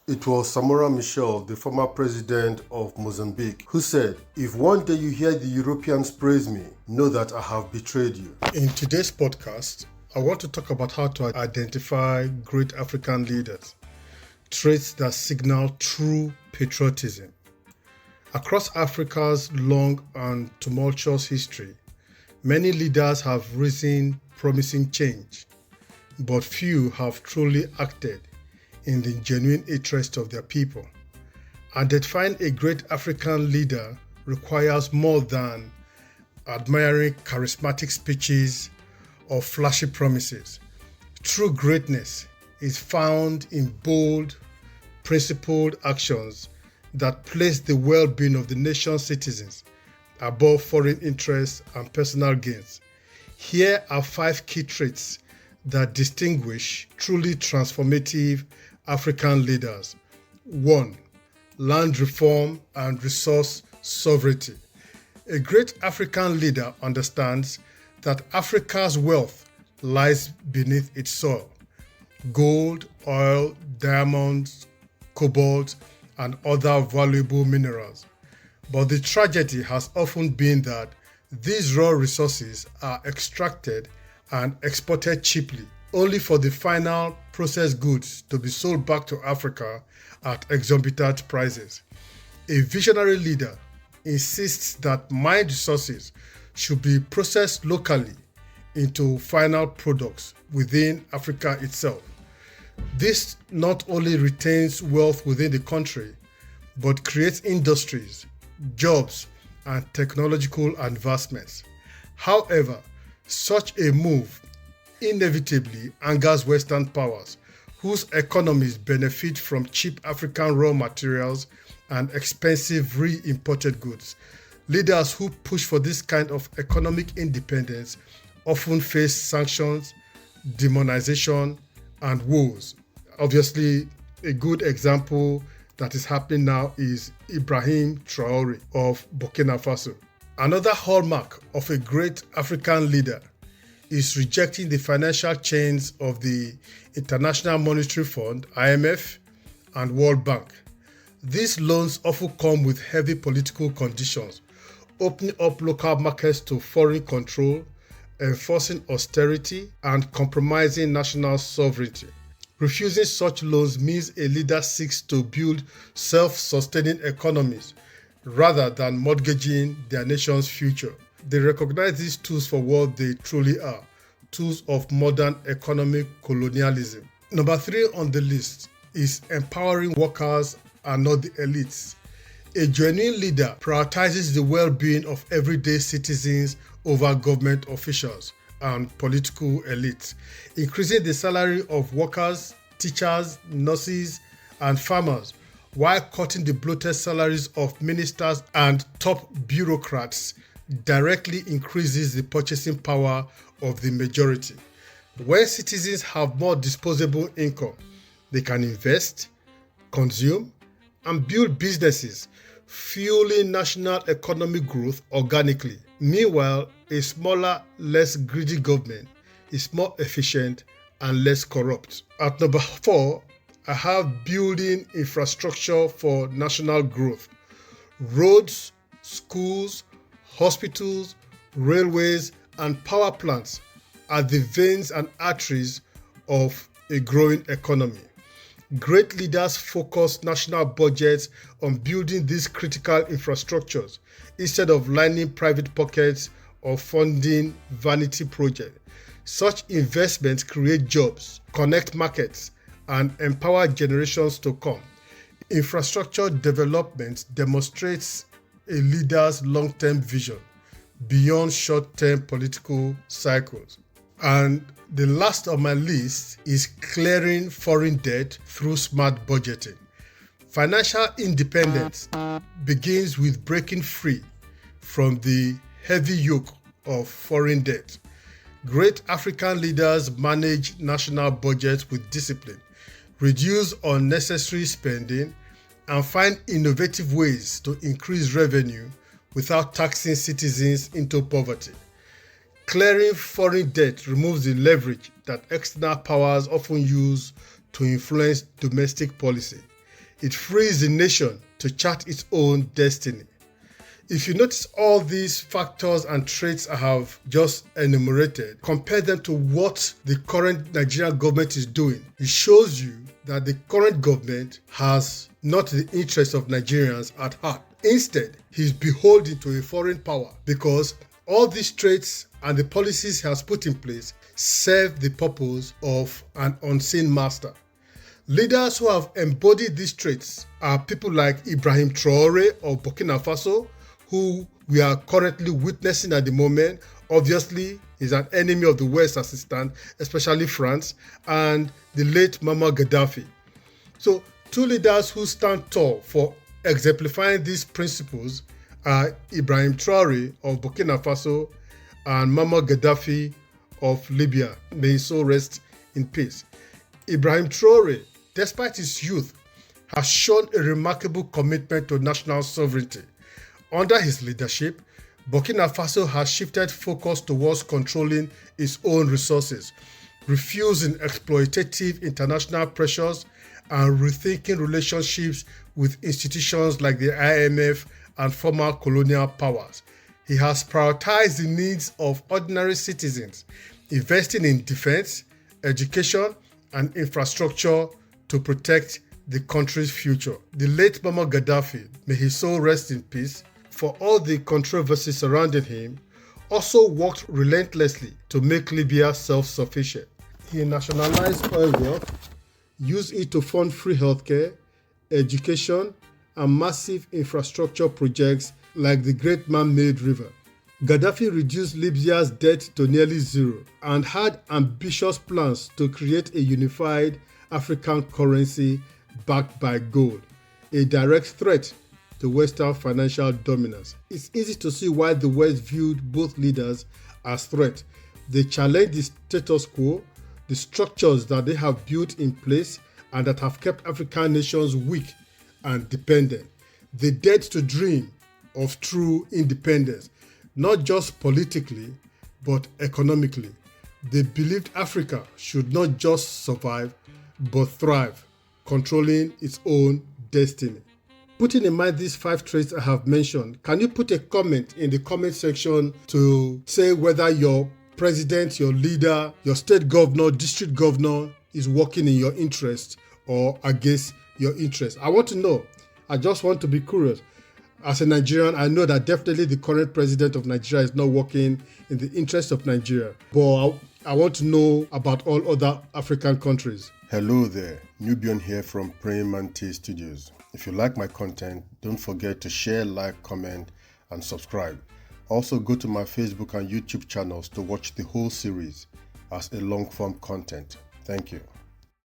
It was Samora Machel, the former president of Mozambique, who said, "If one day you hear the Europeans praise me, know that I have betrayed you." In today's podcast, I want to talk about how to identify great African leaders, traits that signal true patriotism. Across Africa's long and tumultuous history, many leaders have risen promising change, but few have truly acted in the genuine interest of their people. Identifying a great African leader requires more than admiring charismatic speeches or flashy promises. True greatness is found in bold, principled actions that place the well-being of the nation's citizens above foreign interests and personal gains. Here are 5 key traits that distinguish truly transformative African leaders. 1. Land reform and resource sovereignty. A great African leader understands that Africa's wealth lies beneath its soil. Gold, oil, diamonds, cobalt, and other valuable minerals. But the tragedy has often been that these raw resources are extracted and exported cheaply, only for the final processed goods to be sold back to Africa at exorbitant prices. A visionary leader insists that mined resources should be processed locally into final products within Africa itself. This not only retains wealth within the country, but creates industries, jobs, and technological advancements. However, such a move inevitably angers Western powers, whose economies benefit from cheap African raw materials and expensive re-imported goods. Leaders who push for this kind of economic independence often face sanctions, demonization, and wars. Obviously, a good example that is happening now is Ibrahim Traoré of Burkina Faso. Another hallmark of a great African leader is rejecting the financial chains of the International Monetary Fund, IMF, and World Bank. These loans often come with heavy political conditions, opening up local markets to foreign control, enforcing austerity, and compromising national sovereignty. Refusing such loans means a leader seeks to build self-sustaining economies rather than mortgaging their nation's future. They recognize these tools for what they truly are, tools of modern economic colonialism. Number 3 on the list is empowering workers and not the elites. A genuine leader prioritizes the well-being of everyday citizens over government officials and political elites, increasing the salary of workers, teachers, nurses, and farmers, while cutting the bloated salaries of ministers and top bureaucrats directly increases the purchasing power of the majority. When citizens have more disposable income, they can invest, consume, and build businesses, fueling national economic growth organically. Meanwhile, a smaller, less greedy government is more efficient and less corrupt. At number 4, I have building infrastructure for national growth. Roads, schools, hospitals, railways, and power plants are the veins and arteries of a growing economy. Great leaders focus national budgets on building these critical infrastructures instead of lining private pockets or funding vanity projects. Such investments create jobs, connect markets, and empower generations to come. Infrastructure development demonstrates a leader's long-term vision beyond short-term political cycles. And the last on my list is clearing foreign debt through smart budgeting. Financial independence begins with breaking free from the heavy yoke of foreign debt. Great African leaders manage national budgets with discipline, reduce unnecessary spending, and find innovative ways to increase revenue without taxing citizens into poverty. Clearing foreign debt removes the leverage that external powers often use to influence domestic policy. It frees the nation to chart its own destiny. If you notice all these factors and traits I have just enumerated, compare them to what the current Nigerian government is doing. It shows you that the current government has not the interests of Nigerians at heart. Instead, he's beholden to a foreign power because all these traits and the policies he has put in place serve the purpose of an unseen master. Leaders who have embodied these traits are people like Ibrahim Traoré of Burkina Faso, who we are currently witnessing at the moment. Obviously, is an enemy of the West as it stands, especially France, and the late Muammar Gaddafi. So, two leaders who stand tall for exemplifying these principles are Ibrahim Traoré of Burkina Faso and Muammar Gaddafi of Libya. May his soul rest in peace. Ibrahim Traoré, despite his youth, has shown a remarkable commitment to national sovereignty. Under his leadership, Burkina Faso has shifted focus towards controlling its own resources, refusing exploitative international pressures, and rethinking relationships with institutions like the IMF and former colonial powers. He has prioritized the needs of ordinary citizens, investing in defense, education, and infrastructure to protect the country's future. The late Muammar Gaddafi, may his soul rest in peace, for all the controversy surrounding him, also worked relentlessly to make Libya self-sufficient. He nationalized oil wealth, used it to fund free healthcare, education, and massive infrastructure projects like the Great Man-Made River. Gaddafi reduced Libya's debt to nearly zero and had ambitious plans to create a unified African currency backed by gold, a direct threat to Western financial dominance. It's easy to see why the West viewed both leaders as threats. They challenged the status quo, the structures that they have built in place and that have kept African nations weak and dependent. They dared to dream of true independence, not just politically, but economically. They believed Africa should not just survive, but thrive, controlling its own destiny. Putting in mind these 5 traits I have mentioned, can you put a comment in the comment section to say whether your president, your leader, your state governor, district governor is working in your interest or against your interest? I want to know. I just want to be curious. As a Nigerian, I know that definitely the current president of Nigeria is not working in the interest of Nigeria. But I want to know about all other African countries. Hello there, Nubian here from Praying Mantis Studios. If you like my content, don't forget to share, like, comment, and subscribe. Also go to my Facebook and YouTube channels to watch the whole series as a long-form content. Thank you.